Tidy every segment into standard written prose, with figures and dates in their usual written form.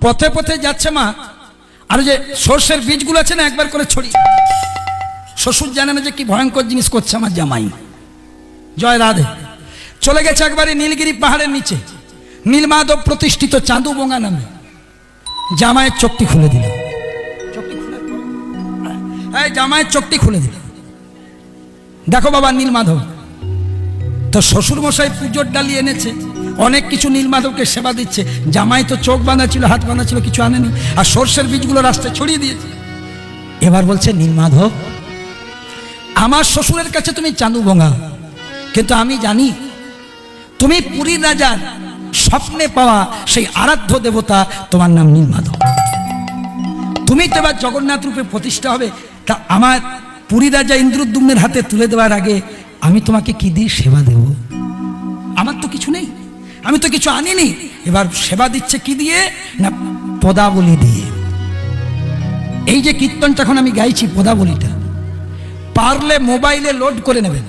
পথে পথে যাচ্ছে মা, আর যে সর্ষের বীজগুলো আছে না একবার করে ছড়িয়ে, শ্বশুর জানে না যে কি ভয়ঙ্কর জিনিস করছে আমার জামাই। জয় রাধে। চলে গেছে একবারে নীলগিরি পাহাড়ের নিচে, নীলমাধব প্রতিষ্ঠিত চাঁদুবঙ্গা নামে। জামাইয়ের চোখটি খুলে দিল, জামাইয়ের চোখটি খুলে দিল। দেখো বাবা নীলমাধব, তো শ্বশুর মশাই পুজোর ডালি এনেছে, অনেক কিছু নীলমাধবকে সেবা দিচ্ছে। জামাই তো চোখ বাঁধা ছিল, হাত বাঁধা ছিল, কিছু আনেনি, আর সর্ষের বীজগুলো রাস্তায় ছড়িয়ে দিয়েছে। এবার বলছে নীলমাধব, আমার শ্বশুরের কাছে তুমি চাঁদুবঙ্গা, কিন্তু আমি জানি তুমি পুরীর রাজার স্বপ্নে পাওয়া সেই আরাধ্য দেবতা, তোমার নাম নীলমাধব। তুমি তো এবার জগন্নাথ রূপে প্রতিষ্ঠা হবে, তা আমার পুরী রাজা ইন্দ্রদ্যুম্নের হাতে তুলে দেওয়ার আগে আমি তোমাকে কি দিয়ে সেবা দেব? আমার তো কিছু নেই, আমি তো কিছু আনিনি। এবার সেবা দিচ্ছে কি দিয়ে না, পদাবলী দিয়ে। এই যে কীর্তনটা এখন আমি গাইছি, পদাবলীটা পারলে মোবাইলে লোড করে নেবেন।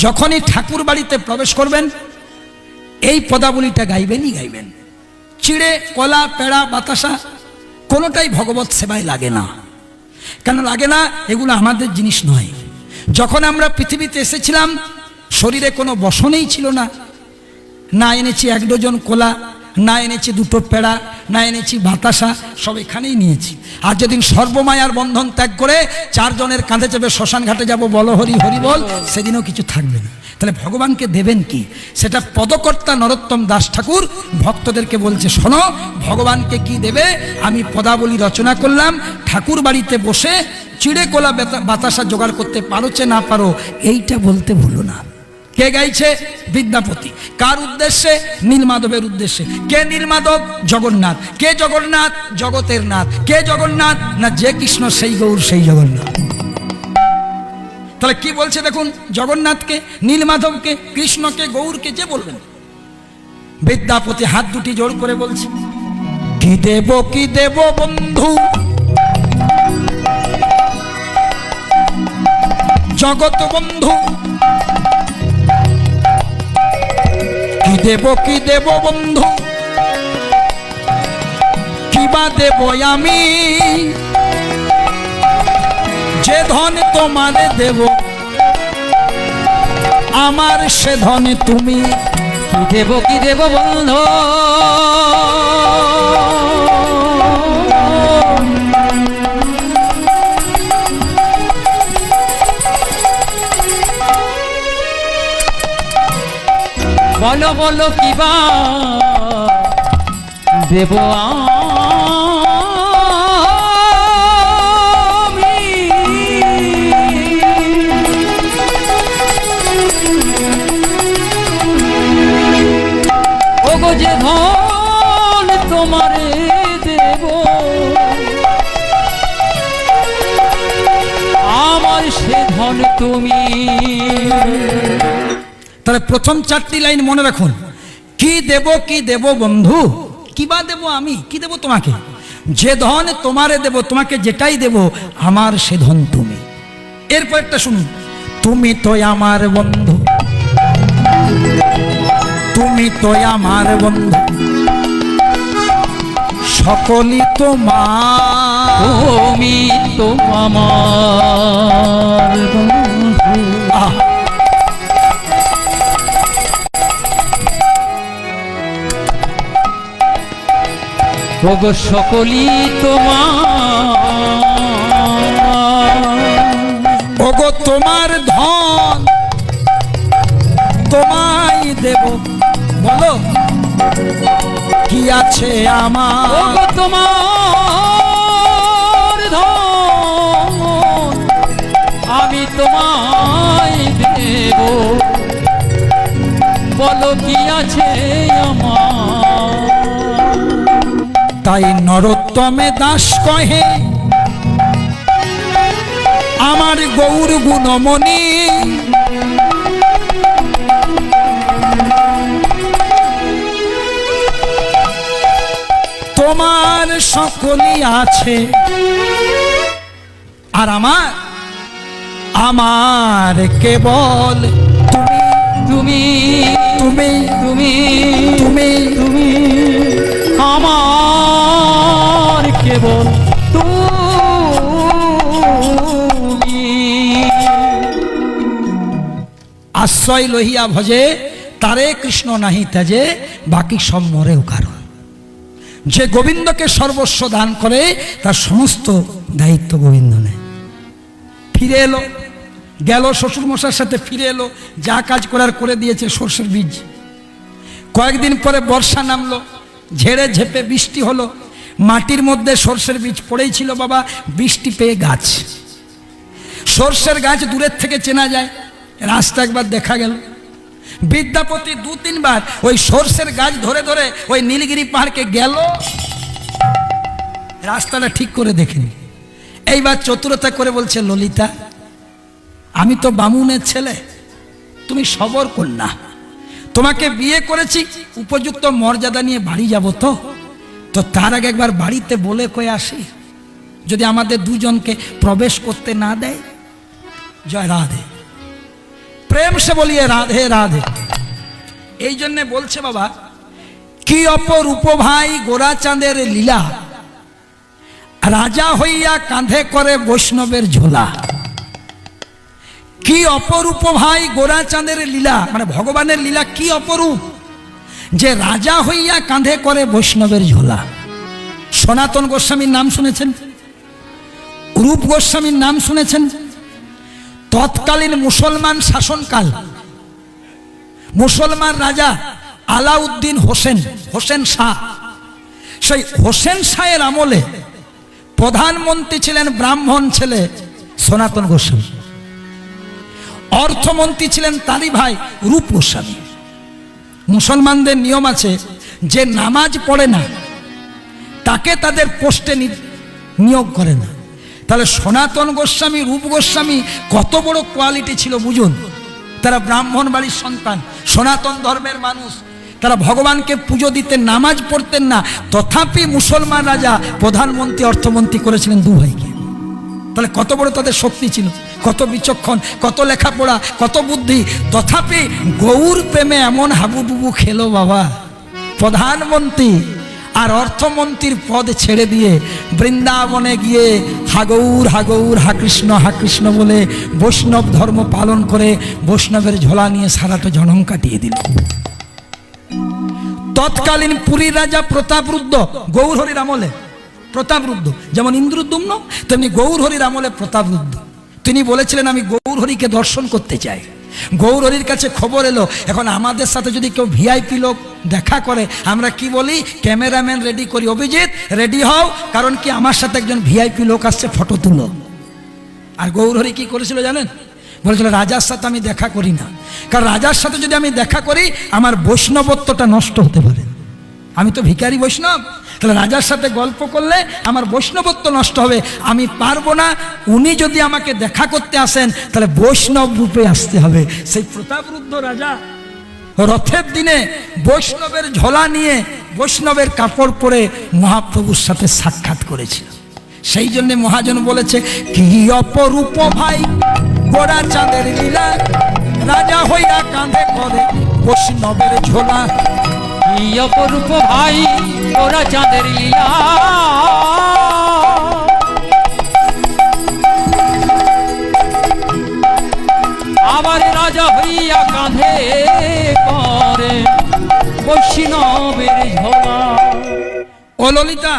যখনই ঠাকুর বাড়িতে প্রবেশ করবেন এই পদাবলীটা গাইবেনই গাইবেন। চিড়ে, কলা, পেড়া, বাতাসা কোনোটাই ভগবত সেবায় লাগে না। কেন লাগে না? এগুলো আমাদের জিনিস নয়। যখন আমরা পৃথিবীতে এসেছিলাম শরীরে কোনো বসনেই ছিল না, না এনেছি 1 ডজন কলা, না এনেছি 2টো পেড়া, না এনেছি বাতাসা, সব এখানেই নিয়েছি। আর যেদিন সর্বমায়ার বন্ধন ত্যাগ করে 4 জনের কাঁধে চেপে শ্মশান ঘাটে যাব, বল হরি হরি বল, সেদিনও কিছু থাকবে না। তাহলে ভগবানকে দেবেন কি? সেটা পদকর্তা নরোত্তম দাস ঠাকুর ভক্তদেরকে বলছে, শোনো ভগবানকে কি দেবে, আমি পদাবলী রচনা করলাম। ঠাকুর বাড়িতে বসে চিড়ে, কলা, বাতাসা জোগাড় করতে পারো চে না পারো, এইটা বলতে ভুলো না। কে গাইছে? বিদ্যাপতি। কার উদ্দেশ্যে? নীলমাধবের উদ্দেশ্যে। কে নীলমাধব? জগন্নাথ। কে জগন্নাথ? জগতের নাথ। কে জগন্নাথ? না যে কৃষ্ণ সেই গৌর সেই জগন্নাথ। তাহলে কি বলছে দেখুন, জগন্নাথকে, নীলমাধবকে, কৃষ্ণকে, গৌরকে যে বলবেন। বিদ্যাপতি হাত দুটি জোড় করে বলছে, কি দেব বন্ধু জগৎ বন্ধু, কি দেব বন্ধু, কিবা দেব আমি, যে ধন তোমারে দেব আমার সে ধনে তুমি। কি দেব বন্ধু, বলো বলো কিবা দেব আমি, ওগো যে ধন তোমারে দেব আমার সে ধন তুমি। তাহলে প্রথম 4টি লাইন মনে রাখুন, কি দেব বন্ধু, কিবা দেব আমি, কি দেব তোমাকে, যে ধন তোমারে দেব, তোমাকে যেটাই দেব আমার সে ধন তুমি। এরপর একটা শুনুন, তুমি তো আমার বন্ধু, তুমি তো আমার বন্ধু, সকলই তোমার, তুমি তো আমার বন্ধু। ওগো সকলই তোমার, ওগো তোমার ধন তোমায় দেব, বলো কি আছে আমার। ওগো তোমার ধন আমি তোমায় দেব, বলো কি আছে আমার। তাই নরোত্তমে দাস কহে আমার গৌর গুণমণি, তোমার সকলই আছে আর আমার কেবল তুমি তুমি তুমি তুমি তুমি আমার কেবল তুমি। আশ্রয় লহিয়া ভজে তারে কৃষ্ণ নাহি ত্যাজে, বাকি সব মরেও কারণ। যে গোবিন্দকে সর্বস্ব দান করে তার সমস্ত দায়িত্ব গোবিন্দ নেয়। ফিরে এলো, গেল শ্বশুরমশার সাথে, ফিরে এলো, যা কাজ করার করে দিয়েছে সর্ষের বীজ। কয়েকদিন পরে বর্ষা নামলো, ঝেড়ে ঝেপে বৃষ্টি হলো, মাটির মধ্যে সর্ষের বীজ পড়েই ছিল বাবা। বৃষ্টি পেয়ে গাছ, সর্ষের গাছ দূরের থেকে চেনা যায়, রাস্তা একবার দেখা গেল। বিদ্যাপতি 2-3 বার ওই সর্ষের গাছ ধরে ধরে ওই নীলগিরি পাহাড়কে গেল, রাস্তাটা ঠিক করে দেখেনি। এইবার চতুরতা করে বলছে, ললিতা আমি তো বামুনের ছেলে, তুমি সবর কন্যা, তোমাকে বিয়ে করেছি, উপযুক্ত মর্যাদা নিয়ে বাড়ি যাব, তো তার আগে একবার বাড়িতে বলে কয়ে আসি, যদি আমাদের দুজনকে প্রবেশ করতে না দেয়। জয় রাধে, প্রেম সে বলিয়ে রাধে রাধে। এই জন্যে বলছে বাবা, কি অপরূপ ভাই গোরাচাঁদের লীলা, রাজা হইয়া কাঁধে করে বৈষ্ণবের ঝোলা। কি অপরূপ ভাই গোরাচাঁদের লীলা, মানে ভগবানের লীলা কি অপরূপ, যে রাজা হইয়া কাঁধে করে বৈষ্ণবের ঝোলা। সনাতন গোস্বামীর নাম শুনেছেন, রূপ গোস্বামীর নাম শুনেছেন। তৎকালীন মুসলমান শাসনকাল, মুসলমান রাজা আলাউদ্দিন হোসেন শাহ, সেই হোসেন শাহের আমলে প্রধানমন্ত্রী ছিলেন ব্রাহ্মণ ছেলে সনাতন গোস্বামী, অর্থমন্ত্রী ছিলেন তারই ভাই রূপ গোস্বামী। মুসলমানদের নিয়ম আছে, যে নামাজ পড়ে না তাকে তাদের পোস্টে নিয়োগ করে না। তাহলে সনাতন গোস্বামী, রূপ গোস্বামী কত বড় কোয়ালিটি ছিল বুঝুন। তারা ব্রাহ্মণ বাড়ির সন্তান, সনাতন ধর্মের মানুষ, তারা ভগবানকে পুজো দিতেন, নামাজ পড়তেন না, তথাপি মুসলমান রাজা প্রধানমন্ত্রী অর্থমন্ত্রী করেছিলেন দু ভাইকে। তাহলে কত বড় তাদের শক্তি ছিল, কত বিচক্ষণ, কত লেখাপড়া, কত বুদ্ধি। তথাপি গৌর প্রেমে এমন হাবুডুবু খেলো বাবা, প্রধানমন্ত্রী আর অর্থমন্ত্রীর পদ ছেড়ে দিয়ে বৃন্দাবনে গিয়ে হাগৌর হাগৌর হা কৃষ্ণ বলে বৈষ্ণব ধর্ম পালন করে বৈষ্ণবের ঝোলা নিয়ে সারাটা জনম কাটিয়ে দিল। তৎকালীন পুরীর রাজা প্রতাপরুদ্র, গৌরহরির আমলে প্রতাপরুদ্র, যেমন ইন্দ্রদ্যুম্ন তেমনি গৌরহরির আমলে প্রতাপরুদ্র। তিনি বলেছিলেন, আমি গৌরহরিকে দর্শন করতে চাই। গৌরহরির কাছে খবর এলো, এখন আমাদের সাথে যদি কেউ ভিআইপি লোক দেখা করে, আমরা কি বলি, ক্যামেরাম্যান রেডি করি, অভিজিৎ রেডি হও, কারণ কি আমার সাথে একজন ভিআইপি লোক আসছে, ফটো তুলো। আর গৌরহরি কি করেছিল জানেন, বলেছিল রাজার সাথে আমি দেখা করি না, কারণ রাজার সাথে যদি আমি দেখা করি আমার বৈষ্ণবত্বটা নষ্ট হতে পারে। আমি তো ভিখারি বৈষ্ণব, তাহলে রাজার সাথে গল্প করলে আমার বৈষ্ণবত্ব নষ্ট হবে, আমি পারবো না। উনি যদি আমাকে দেখা করতে আসেন তাহলে বৈষ্ণব রূপে আসতে হবে। সেই প্রতাপরুদ্ধ রাজা রথের দিনে বৈষ্ণবের ঝোলা নিয়ে বৈষ্ণবের কাপড় পরে মহাপ্রভুর সাথে সাক্ষাৎ করেছিল। সেই জন্য মহাজন বলেছে, কি অপরূপ ভাই গোরাচাঁদের লীলা, রাজা হইয়া কাঁধে করে বৈষ্ণবের ঝোলা। কি অপরূপ ভাই গোরাচাঁদের লীলা, আবার রাজা হইয়া কাঁধে করে বৈষ্ণবের ঝোলা। ও ললিতা,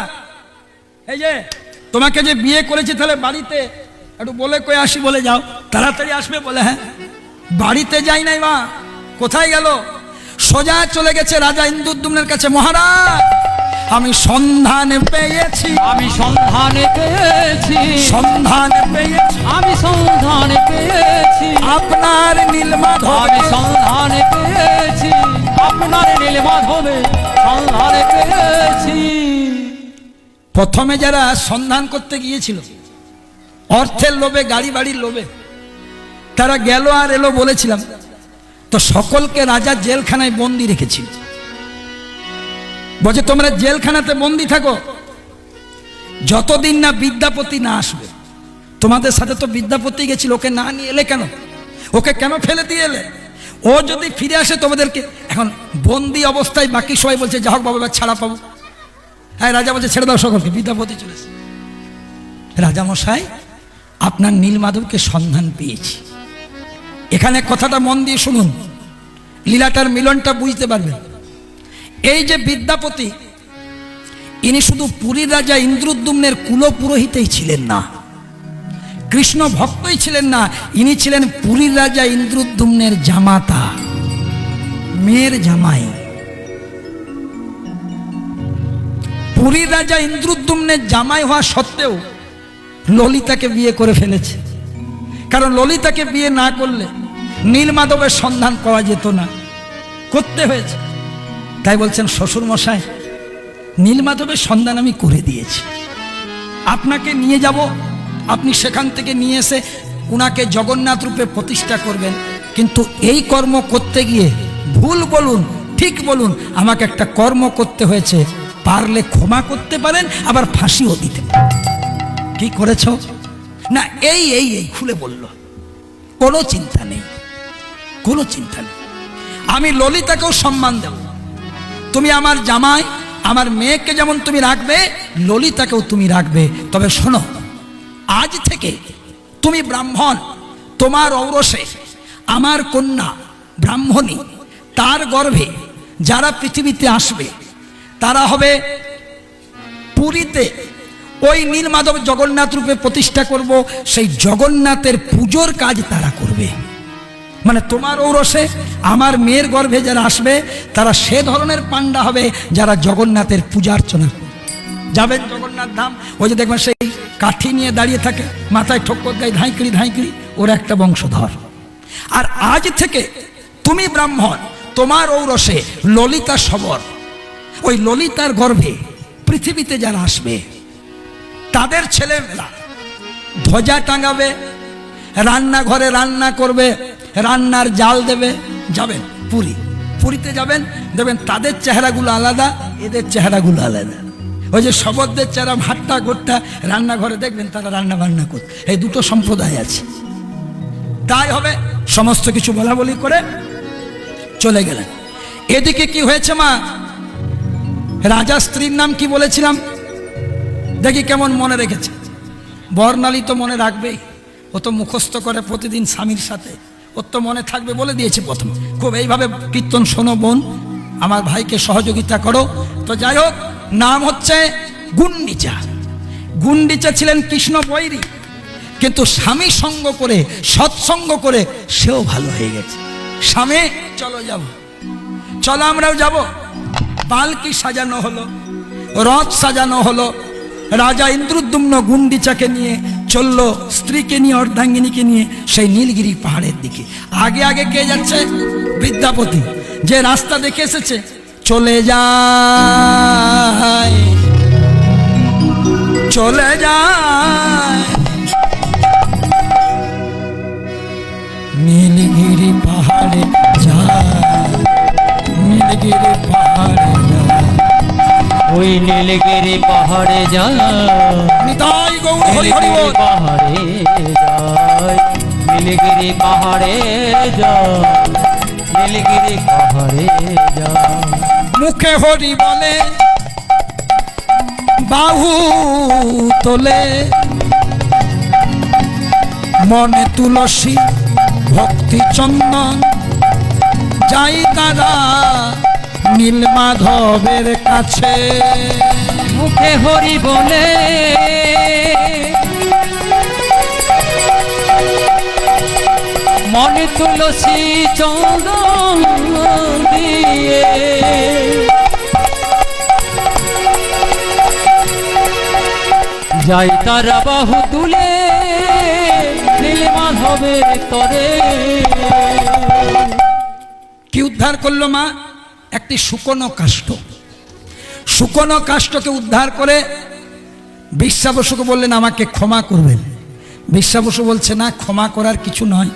এই যে তোমাকে যে বিয়ে করেছি, তাহলে বাড়িতে একটু বলে কয়ে আসি, বলে যাও, তাড়াতাড়ি আসবে। বলে হ্যাঁ। বাড়িতে যাই নাই মা, কোথায় গেল? সোজা চলে গেছে রাজা ইন্দ্রদ্যুম্নের কাছে। মহারাজ, আমি সন্ধান পেয়েছি, আমি সন্ধান পেয়েছি, সন্ধান পেয়েছি, আমি সন্ধান পেয়েছি আপনার নীলমাধব, আমি সন্ধান পেয়েছি আপনার নীলমাধবে সন্ধান পেয়েছি। প্রথমে যারা সন্ধান করতে গিয়েছিল অর্থের লোভে, গাড়ি বাড়ির লোভে, তারা গেল আর এলো বলেছিলাম, তো সকলকে রাজা জেলখানায় বন্দি রেখেছিল। বলছে তোমরা জেলখানাতে বন্দি থাকো যতদিন না বিদ্যাপতি না আসবে। তোমাদের সাথে তো বিদ্যাপতি গেছিল, ওকে না নিয়ে এলে কেন? ওকে কেন ফেলে দিয়ে এলে? ও যদি ফিরে আসে তোমাদেরকে। এখন বন্দি অবস্থায় বাকি সবাই বলছে যা হোক বাবা, ছাড়া পাবো। হ্যাঁ, রাজা বলছে ছেড়ে দাও সকলকে, বিদ্যাপতি চলেছে। রাজামশাই, আপনার নীলমাধবকে সন্ধান পেয়েছি। এখানে কথাটা মন দিয়ে শুনুন, লীলাটার মিলনটা বুঝতে পারবেন। এই যে বিদ্যাপতি, ইনি শুধু পুরীর রাজা ইন্দ্রদ্যুম্নের কুলপুরোহিতেই ছিলেন না, কৃষ্ণ ভক্তই ছিলেন না, ইনি ছিলেন পুরীর রাজা ইন্দ্রদ্যুম্নের জামাতা, মেয়ের জামাই। পুরীর রাজা ইন্দ্রদ্যুম্নের জামাই হওয়া সত্ত্বেও ললিতাকে বিয়ে করে ফেলেছে। কারণ ললিতাকে বিয়ে না করলে নীলমাধবের সন্ধান পাওয়া যেত না, করতে হয়েছে। তাই বলছেন শ্বশুর মশাই, নীলমাধবের সন্ধান আমি করে দিয়েছি, আপনাকে নিয়ে যাব, আপনি সেখান থেকে নিয়ে এসে উনাকে জগন্নাথ রূপে প্রতিষ্ঠা করবেন। কিন্তু এই কর্ম করতে গিয়ে ভুল বলুন ঠিক বলুন, আমাকে একটা কর্ম করতে হয়েছে, পারলে ক্ষমা করতে পারেন, আবার ফাঁসিও দিতে পারেন। কি করেছ না? এই এই এই খুলে বলল, কোনো চিন্তা নেই, কোনো চিন্তা নেই, আমি ললিতাকেও সম্মান দেব। তুমি আমার জামাই, আমার মেয়েকে যেমন তুমি রাখবে, ললিতাকেও তুমি রাখবে। তবে শোনো, আজ থেকে তুমি ব্রাহ্মণ, তোমার ঔরসে আমার কন্যা ব্রাহ্মণী, তার গর্ভে যারা পৃথিবীতে আসবে তারা হবে পুরীতে ওই নীলমাধব জগন্নাথ রূপে প্রতিষ্ঠা করব, সেই জগন্নাথের পুজোর কাজ তারা করবে। মানে তোমার ঔরসে আমার মেয়ের গর্ভে যারা আসবে তারা সে ধরনের পান্ডা হবে যারা জগন্নাথের পূজা অর্চনা করবে। যাবেন জগন্নাথ ধাম, ওই যে দেখবেন সেই কাঠি নিয়ে দাঁড়িয়ে থাকে, মাথায় ঠোক্কর দেয়, ধাঁইকিড়ি ধাঁইকিড়ি, ওর একটা বংশধর। আর আজ থেকে তুমি ব্রাহ্মণ, তোমার ঔরসে ললিতা শবর, ওই ললিতার গর্ভে পৃথিবীতে যারা আসবে তাদের ছেলেমেয়েরা ধ্বজা টাঙাবে, রান্নাঘরে রান্না করবে, রান্নার জাল দেবে। যাবেন পুরীতে যাবেন, দেখবেন তাদের চেহারাগুলো আলাদা, এদের চেহারাগুলো আলাদা। ওই যে শবরদের চেহারা ভাট্টা গোট্টা, রান্নাঘরে দেখবেন তারা রান্না বান্না করতে। এই দুটো সম্প্রদায় আছে। তাই হবে, সমস্ত কিছু বলা বলি করে চলে গেলেন। এদিকে কি হয়েছে মা? রাজা স্ত্রীর নাম কি বলেছিলাম, দেখি কেমন মনে রেখেছে। বর্ণালী তো মনে রাখবেই, ও তো মুখস্থ করে প্রতিদিন স্বামীর সাথে, ওর তো মনে থাকবে, বলে দিয়েছে প্রথম। খুব এইভাবে কীর্তন শোনো বোন, আমার ভাইকে সহযোগিতা করো। তো যাই হোক, নাম হচ্ছে গুন্ডিচা। গুন্ডিচা ছিলেন কৃষ্ণ বৈরী, কিন্তু স্বামী সঙ্গ করে, সৎসঙ্গ করে সেও ভালো হয়ে গেছে। স্বামী চলো যাব, চলো আমরাও যাব। পালকি সাজানো হলো, রথ সাজানো হলো, রাজা ইন্দ্রদ্যুম্ন গুন্ডিচাকে নিয়ে চললো, স্ত্রীকে নিয়ে, অর্ধাঙ্গিনীকে নিয়ে সেই নীলগিরি পাহাড়ের দিকে। আগে আগে কে যাচ্ছে? বিদ্যাপতি, যে রাস্তা দেখে এসেছে। চলে যায়, চলে যায় নীলগিরি পাহাড়ে যায়, নীলগিরি পাহাড়ে যায়, ওই নীলগিরি পাহাড়ে যায়, নিতাই গৌর হরি হরি বল। পাহাড়ে যায়, নীলগিরি পাহাড়ে যায়, নীলগিরি পাহাড়ে যায়। মুখে হরি বলে, বাহু তোলে, মনে তুলসী ভক্তি চন্দন, যাই তারা নীলমাধবের কাছে। মুখে হরি বলে, মনে তুলসী চন্দন দিয়ে, যাই তারা বাহু তুলে নীলমাধবের তরে। কি উদ্ধার করলো মা? একটি শুকনো কাষ্ঠ, শুকনো কাষ্ঠকে উদ্ধার করে বিশ্বা বসুকে বললেন আমাকে ক্ষমা করবেন। বিশ্বা বসু বলছে না, ক্ষমা করার কিছু নয়,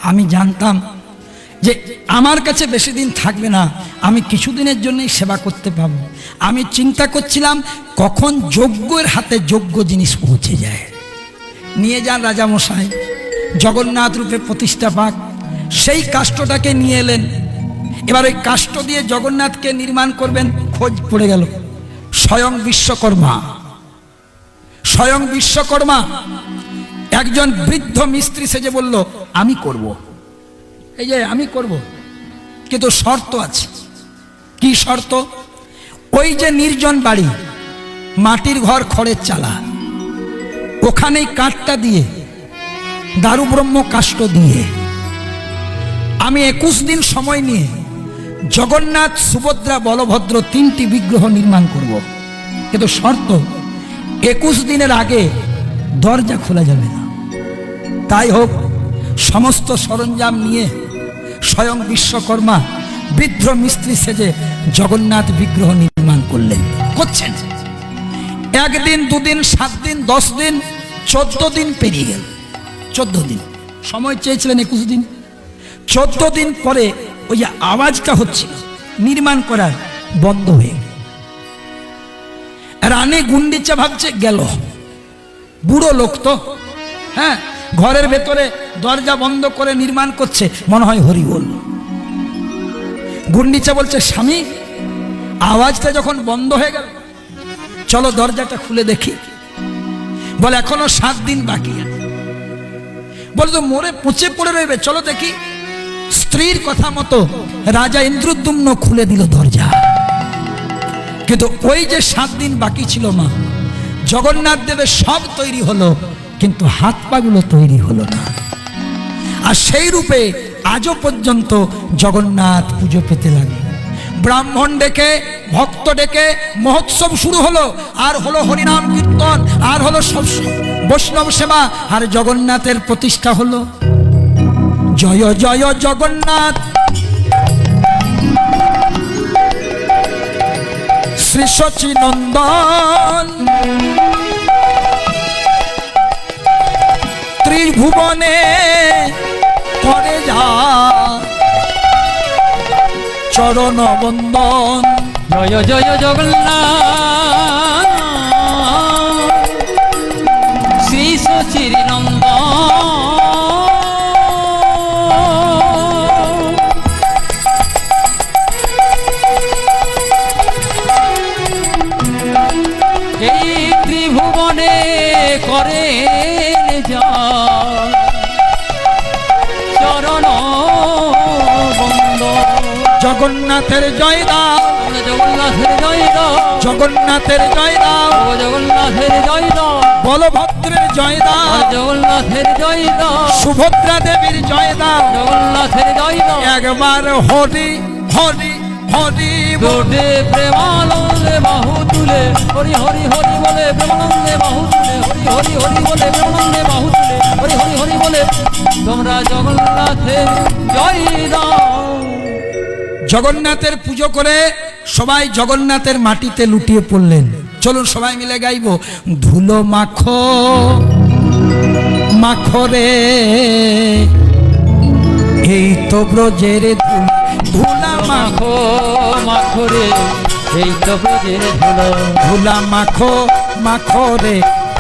আমি জানতাম যে আমার কাছে বেশি দিন থাকবে না, আমি কিছুদিনের জন্যই সেবা করতে পাবো। আমি চিন্তা করছিলাম কখন যজ্ঞের হাতে যোগ্য জিনিস পৌঁছে যায়। নিয়ে যান রাজামশাই, জগন্নাথ রূপে প্রতিষ্ঠা পাক। সেই কাষ্ঠটাকে নিয়ে এলেন। এবার ওই কাষ্ঠ দিয়ে জগন্নাথকে নির্মাণ করবেন, খোঁজ পড়ে গেল স্বয়ং বিশ্বকর্মা একজন বৃদ্ধ মিস্ত্রি সেজে বলল, আমি করব, এই যে আমি করব, কিন্তু শর্ত আছে। কি শর্ত? ওই যে নির্জন বাড়ি, মাটির ঘর, খড়ের চালা, ওখানেই কাঠটা দিয়ে, দারু ব্রহ্ম কাষ্ঠ দিয়ে আমি 21 দিন সময় নিয়ে জগন্নাথ, সুভদ্রা, বলভদ্র 3টি বিগ্রহ নির্মাণ করব, কিন্তু শর্ত 21 দিনের আগে দরজা খোলা যাবে না। তাই হোক, সমস্ত সরঞ্জাম নিয়ে স্বয়ং বিশ্বকর্মা বৃদ্ধ মিস্ত্রি সেজে জগন্নাথ বিগ্রহ নির্মাণ করছেন। 1 দিন, 2 দিন, 7 দিন, 10 দিন, 14 দিন পেরিয়ে গেল। 14 দিন সময় চেয়েছিলেন, 21 দিন। 14 দিন পরে ওই যে আওয়াজটা হচ্ছে নির্মাণ করার, বন্ধ হয়ে গেল। রানী গুন্ডিচা ভাবছে গেল, বুড়ো লোক তো, হ্যাঁ, ঘরের ভেতরে দরজা বন্ধ করে নির্মাণ করছে, মনে হয় হরি বল। গুন্ডিচা বলছে, স্বামী, আওয়াজটা যখন বন্ধ হয়ে গেল, চলো দরজাটা খুলে দেখি। বলে এখনো 7 দিন বাকি আছে। বলে তো মরে পচে পড়ে রইবে, চলো দেখি। স্ত্রীর কথা মতো রাজা ইন্দ্রদ্যুম্ন খুলে দিল দরজা, কিন্তু ওই যে 7 দিন বাকি ছিল মা, জগন্নাথ দেবের সব তৈরি হলো, কিন্তু হাত পাগুলো তৈরি হলো না। আর সেই রূপে আজও পর্যন্ত জগন্নাথ পুজো পেতে লাগলো। ব্রাহ্মণ ডেকে, ভক্ত ডেকে মহোৎসব শুরু হলো, আর হলো হরিনাম কীর্তন, আর হলো সব বৈষ্ণব সেবা, আর জগন্নাথের প্রতিষ্ঠা হলো। জয় জয় জগন্নাথ, শ্রী সচিনন্দন, ত্রিভুবনে করে যা চরণ বন্দন। জয় জয় জগন্নাথ, শ্রী সচির নন্দন, এই ত্রিভুবনে করে যা চরণ বন্দন। জগন্নাথের জয় দাও, জগন্নাথের জয় দাও, জগন্নাথের জয় দাও, জগন্নাথের জয় দাও, বলভদ্রের জয় দাও, জগন্নাথের জয় দাও, সুভদ্রা দেবীর জয় দাও, জগন্নাথের জয় দাও। একবার হরি হরি হরি বলে প্রেমানন্দে বাহু তুলে, হরি হরি হরি বলে প্রেমানন্দে বাহু তুলে, হরি হরি হরি বলে প্রেমানন্দে বাহু তুলে, হরি হরি হরি বলে তোমরা জগন্নাথের জয় দাও। জগন্নাথের পুজো করে সবাই জগন্নাথের মাটিতে লুটিয়ে পড়লেন। চলুন সবাই মিলে গাইব, ধুলো মাখো মাখো রে, এই তো ব্রজের ধুলা মাখো মাখো রে, এই তো ব্রজের ধুলো, ধুলা মাখো মাখো রে,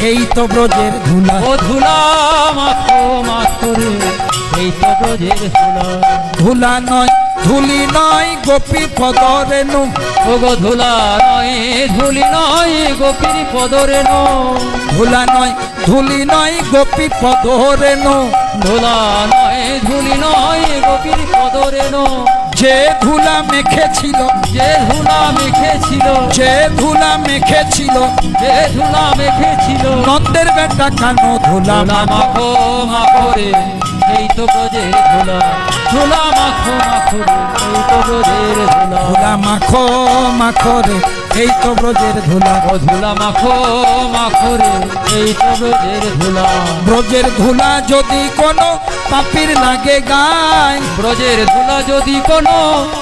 এই তো ব্রজের ধুলা। ও ধুলা মাখো মাখো রে, এই তো ব্রজের ধুলা। ধুলা নয় ধুলি নয় গোপীর পদরেণু, ও গো ধুলা নয় ধুলি নয় গোপীর পদরেণু, ধুলা নয় ধুলি নয় গোপী পদরেণু, ধুলা নয় ধুলি নয় গোপীর পদরেণু। যে ধুলা মেখেছিল, যে ধুলা মেখেছিল, যে ধুলা মেখেছিল, যে ধুলা মেখেছিল, নন্দের বেটা কানো ধুলা ধুলা মাখো মাখো রে, এই তো ব্রজের ধুলা। ধুলা মাখো মাখো রে, এই তো ব্রজের ধুলা। ধুলা মাখো মাখো রে, এই তো ব্রজের ধুলা। ও ধুলা মাখো মাখো রে, এই তো ব্রজের ধুলা। ব্রজের ধুলা যদি কোনো পাপীর লাগে গায়, ব্রজের ধুলা যদি কোনো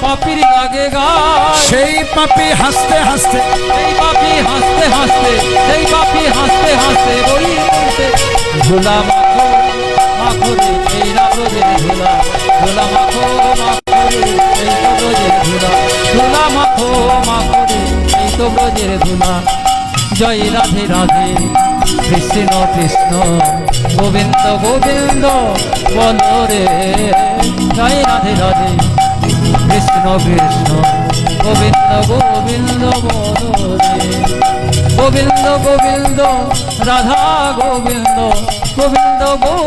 পাপীর লাগে গায়, সেই পাপী হাসতে হাসতে, সেই পাপী হাসতে হাসতে, সেই পাপী হাসতে হাসতে বলি করতে, ধুলা মাখো মাখো রে, এই না ব্রজের ধুলা। ধুলা মাখো মাখো রে, এই তো ব্রজের ধুলা। ধুলা মাখো মাখো রে, এই তো ব্রজের ধুলা। জয় রাধে রাধে, কৃষ্ণ কৃষ্ণ, গোবিন্দ গোবিন্দ বল রে। জয় রাধে রাধে, কৃষ্ণ কৃষ্ণ, গোবিন্দ গোবিন্দ বল রে। গোবিন্দ গোবিন্দ রাধা গোবিন্দ গোবিন্দ গোবিন্দ